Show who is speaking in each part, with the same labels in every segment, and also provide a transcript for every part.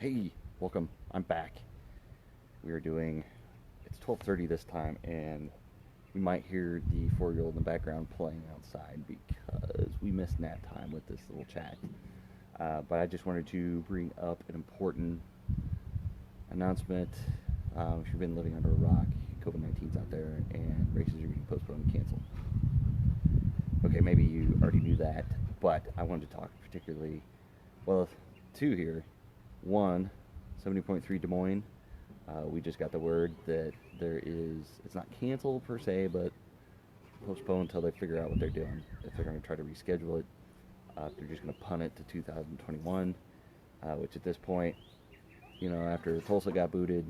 Speaker 1: Hey, welcome. I'm back. We are doing, it's 12:30 this time, and we might hear the 4-year-old in the background playing outside because we missed nap time with this little chat. But I just wanted to bring up an important announcement. If you've been living under a rock, COVID-19's out there, and races are getting postponed and canceled. Okay, maybe you already knew that, but I wanted to talk particularly, well, two here. One, 70.3 Des Moines. We just got the word that it's not canceled per se, but postponed until they figure out what they're doing. If they're going to try to reschedule it, if they're just going to punt it to 2021, which at this point, after Tulsa got booted,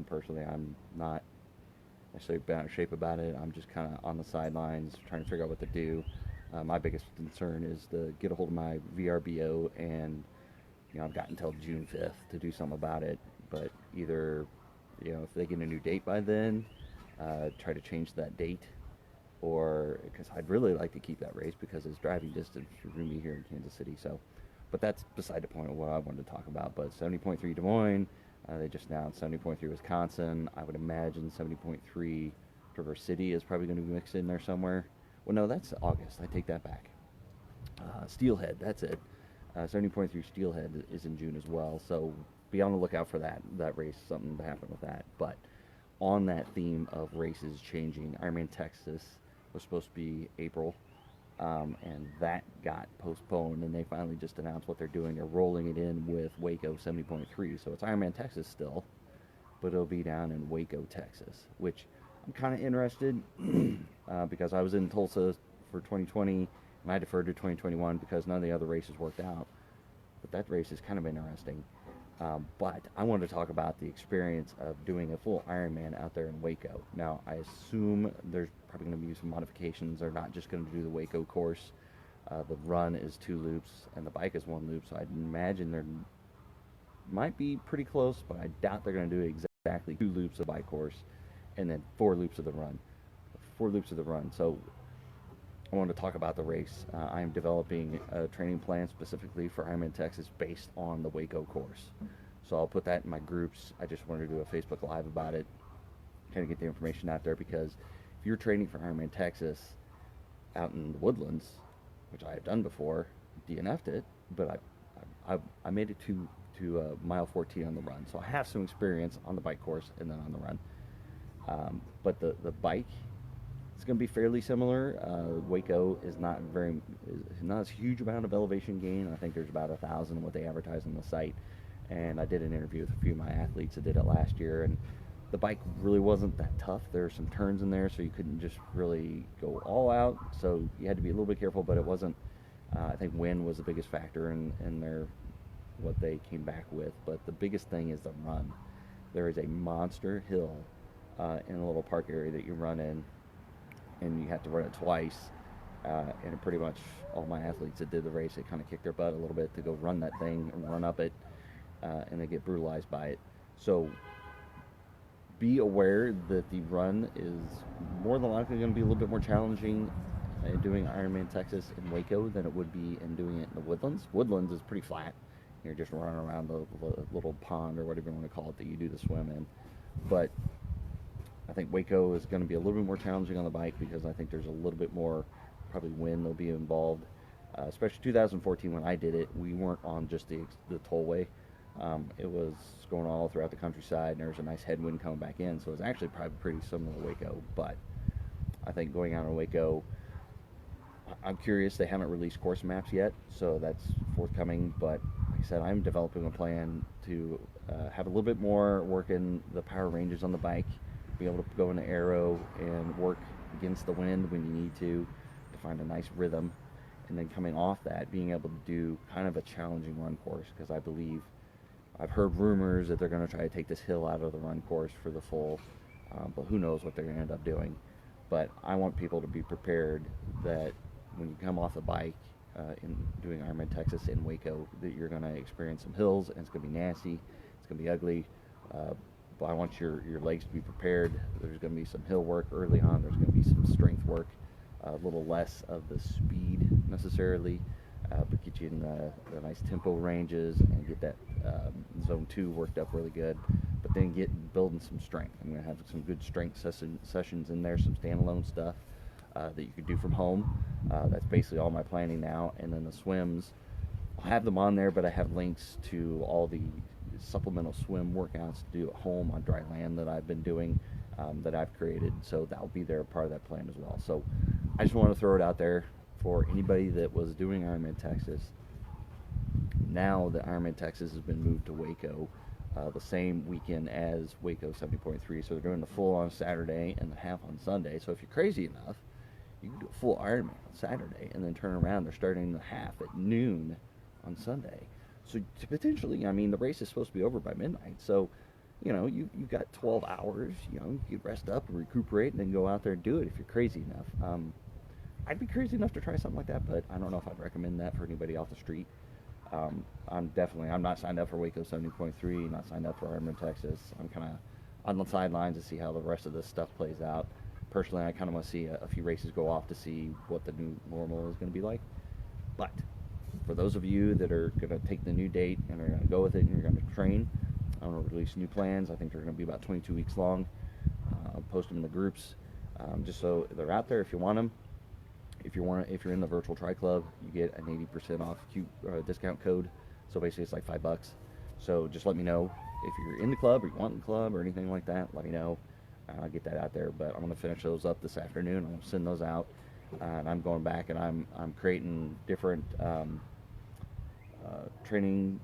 Speaker 1: personally, I'm not necessarily bent out of shape about it. I'm just kind of on the sidelines trying to figure out what to do. My biggest concern is to get a hold of my VRBO, and I've got until June 5th to do something about it. But either, if they get a new date by then, try to change that date, or because I'd really like to keep that race because it's driving distance for me here in Kansas City. So, but that's beside the point of what I wanted to talk about. But 70.3 Des Moines, they just announced 70.3 Wisconsin. I would imagine 70.3 Traverse City is probably going to be mixed in there somewhere. Well, no, that's August. I take that back. Steelhead, that's it. 70.3 Steelhead is in June as well. So be on the lookout for that race, something to happen with that. But on that theme of races changing, Ironman Texas was supposed to be April, and that got postponed, and they finally just announced what they're doing. They're rolling it in with Waco 70.3. So it's Ironman Texas still, but it'll be down in Waco, Texas, which I'm kind of interested because I was in Tulsa for 2020, and I deferred to 2021 because none of the other races worked out. But that race is kind of interesting. But I wanted to talk about the experience of doing a full Ironman out there in Waco. Now, I assume there's probably going to be some modifications. They're not just going to do the Waco course. The run is 2 loops, and the bike is 1 loop. So I'd imagine there might be pretty close, but I doubt they're going to do exactly 2 loops of the bike course and then 4 loops of the run. 4 loops of the run. So I want to talk about the race. I'm developing a training plan specifically for Ironman Texas based on the Waco course. So I'll put that in my groups. I just wanted to do a Facebook Live about it, kind of get the information out there, because if you're training for Ironman Texas out in the woodlands, which I have done before, DNF'd it, but I made it to mile 14 on the run. So I have some experience on the bike course and then on the run. But the bike, it's going to be fairly similar. Waco is not a huge amount of elevation gain. I think there's about 1,000 what they advertise on the site. And I did an interview with a few of my athletes that did it last year, and the bike really wasn't that tough. There were some turns in there, so you couldn't just really go all out. So you had to be a little bit careful, but it wasn't. I think wind was the biggest factor in what they came back with. But the biggest thing is the run. There is a monster hill in a little park area that you run in, and you have to run it twice. And pretty much all my athletes that did the race, they kind of kicked their butt a little bit to go run that thing and run up it, and they get brutalized by it. So be aware that the run is more than likely going to be a little bit more challenging in doing Ironman Texas in Waco than it would be in doing it in the woodlands. Woodlands is pretty flat. You're just running around the little pond or whatever you want to call it that you do the swim in. But I think Waco is going to be a little bit more challenging on the bike because I think there's a little bit more probably wind will be involved. Especially 2014 when I did it, we weren't on just the tollway. It was going all throughout the countryside, and there was a nice headwind coming back in, so it was actually probably pretty similar to Waco. But I think going out on Waco, I'm curious. They haven't released course maps yet, so that's forthcoming. But like I said, I'm developing a plan to have a little bit more work in the power ranges on the bike, be able to go in the aero and work against the wind when you need to find a nice rhythm, and then coming off that, being able to do kind of a challenging run course, because I believe I've heard rumors that they're going to try to take this hill out of the run course for the full, but who knows what they're going to end up doing. But I want people to be prepared that when you come off the bike in doing Ironman Texas in Waco, that you're going to experience some hills, and it's going to be nasty, it's going to be ugly. But I want your legs to be prepared. There's going to be some hill work early on. There's going to be some strength work, a little less of the speed necessarily, but get you in the nice tempo ranges and get that zone 2 worked up really good. But then building some strength. I'm going to have some good strength sessions in there, some standalone stuff that you could do from home. That's basically all my planning now. And then the swims, I'll have them on there, but I have links to all the supplemental swim workouts to do at home on dry land that I've been doing, that I've created. So that'll be there, part of that plan as well. So I just want to throw it out there for anybody that was doing Ironman Texas. Now that Ironman Texas has been moved to Waco, the same weekend as Waco 70.3. So they're doing the full on Saturday and the half on Sunday. So if you're crazy enough, you can do a full Ironman on Saturday and then turn around. They're starting the half at noon on Sunday. So potentially, I mean, the race is supposed to be over by midnight. So, you know, you've got 12 hours. You know, you can rest up and recuperate and then go out there and do it if you're crazy enough. I'd be crazy enough to try something like that, but I don't know if I'd recommend that for anybody off the street. I'm not signed up for Waco 70.3, not signed up for Ironman Texas. I'm kind of on the sidelines to see how the rest of this stuff plays out. Personally, I kind of want to see a few races go off to see what the new normal is going to be like. But for those of you that are going to take the new date and are going to go with it and you're going to train, I'm going to release new plans. I think they're going to be about 22 weeks long. I'll post them in the groups, just so they're out there if you want them. If you're in the virtual Tri Club, you get an 80% off discount code. So basically, it's like $5. So just let me know if you're in the club or you want the club or anything like that. Let me know. I'll get that out there. But I'm going to finish those up this afternoon. I'm going to send those out, and I'm going back and I'm creating different training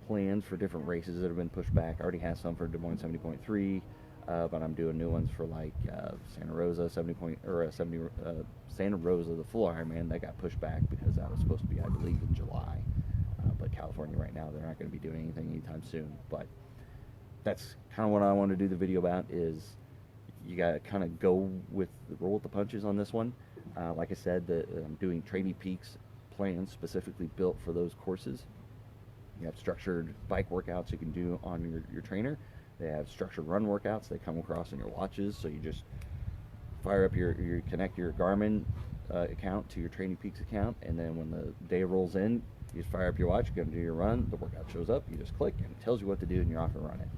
Speaker 1: plans for different races that have been pushed back. I already have some for Des Moines 70.3. But I'm doing new ones for like Santa Rosa 70 Santa Rosa, the full Ironman that got pushed back because that was supposed to be, I believe, in July. But California right now, they're not going to be doing anything anytime soon. But that's kind of what I want to do the video about. Is you got to kind of roll with the punches on this one. Like I said, I'm doing TRAININGPEAKS plans specifically built for those courses. You have structured bike workouts you can do on your trainer. They have structured run workouts. They come across in your watches, so you just fire up you connect your Garmin account to your TRAININGPEAKS account, and then when the day rolls in, you just fire up your watch, you're going to do your run, the workout shows up, you just click, and it tells you what to do, and you're off and running.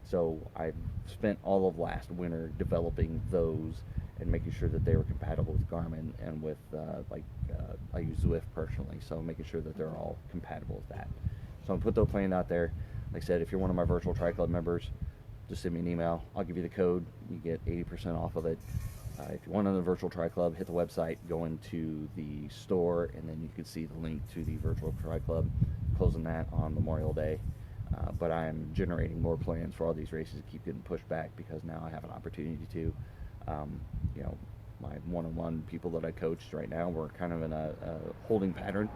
Speaker 1: So I spent all of last winter developing those and making sure that they were compatible with Garmin and with, I use Zwift personally, so making sure that they're all compatible with that. So I'm going to put those plans out there. Like I said, if you're one of my virtual Tri Club members, just send me an email. I'll give you the code. You get 80% off of it. If you want on the virtual Tri Club, hit the website, go into the store, and then you can see the link to the virtual Tri Club. Closing that on Memorial Day. But I'm generating more plans for all these races to keep getting pushed back because now I have an opportunity to. You know, my one-on-one people that I coached right now, we're kind of in a holding pattern.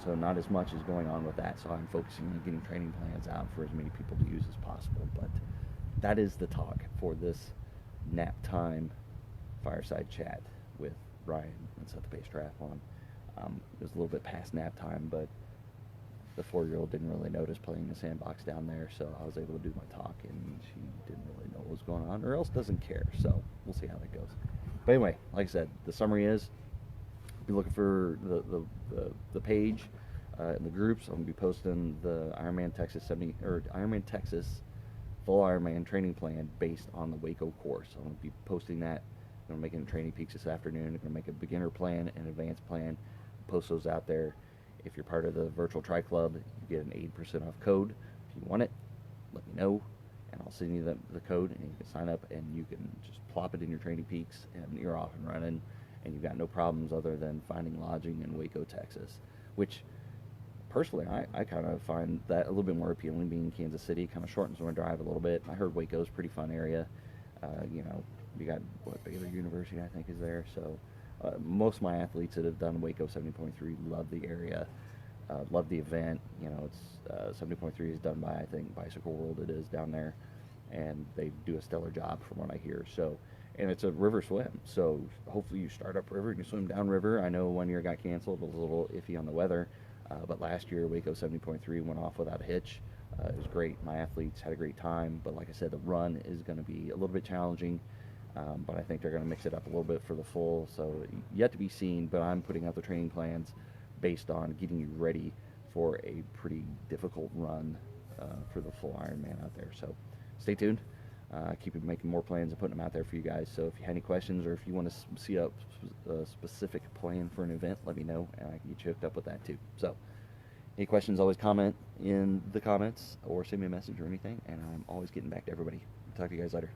Speaker 1: So not as much is going on with that. So I'm focusing on getting training plans out for as many people to use as possible. But that is the talk for this nap time fireside chat with Ryan and Set the Pace Triathlon. It was a little bit past nap time, but the 4-year-old didn't really notice playing in the sandbox down there, so I was able to do my talk, and she didn't really know what was going on, or else doesn't care. So we'll see how that goes. But anyway, like I said, the summary is, be looking for the page in the groups. I'm gonna be posting the Ironman Texas full Ironman training plan based on the Waco course. I'm gonna be posting that. I'm gonna make it in TRAININGPEAKS this afternoon. I'm gonna make a beginner plan and advanced plan. Post those out there. If you're part of the virtual Tri Club, you get an 80% off code. If you want it, let me know, and I'll send you the code, and you can sign up, and you can just plop it in your TRAININGPEAKS, and you're off and running. And you've got no problems other than finding lodging in Waco, Texas, which personally I kind of find that a little bit more appealing. Being in Kansas City kind of shortens my drive a little bit. I heard Waco's a pretty fun area. You know, you got Baylor University, I think, is there. So most of my athletes that have done Waco 70.3 love the area, love the event. You know, it's 70.3 is done by, I think, Bicycle World. It is down there, and they do a stellar job from what I hear. So. And it's a river swim, so hopefully you start upriver and you swim downriver. I know 1 year got canceled, it was a little iffy on the weather, but last year Waco 70.3 went off without a hitch. It was great. My athletes had a great time, but like I said, the run is going to be a little bit challenging, but I think they're going to mix it up a little bit for the full, so yet to be seen. But I'm putting out the training plans based on getting you ready for a pretty difficult run for the full Ironman out there. So stay tuned. Keep making more plans and putting them out there for you guys. So if you have any questions, or if you want to see a specific plan for an event, let me know, and I can get you hooked up with that too. So any questions, always comment in the comments or send me a message or anything, and I'm always getting back to everybody. Talk to you guys later.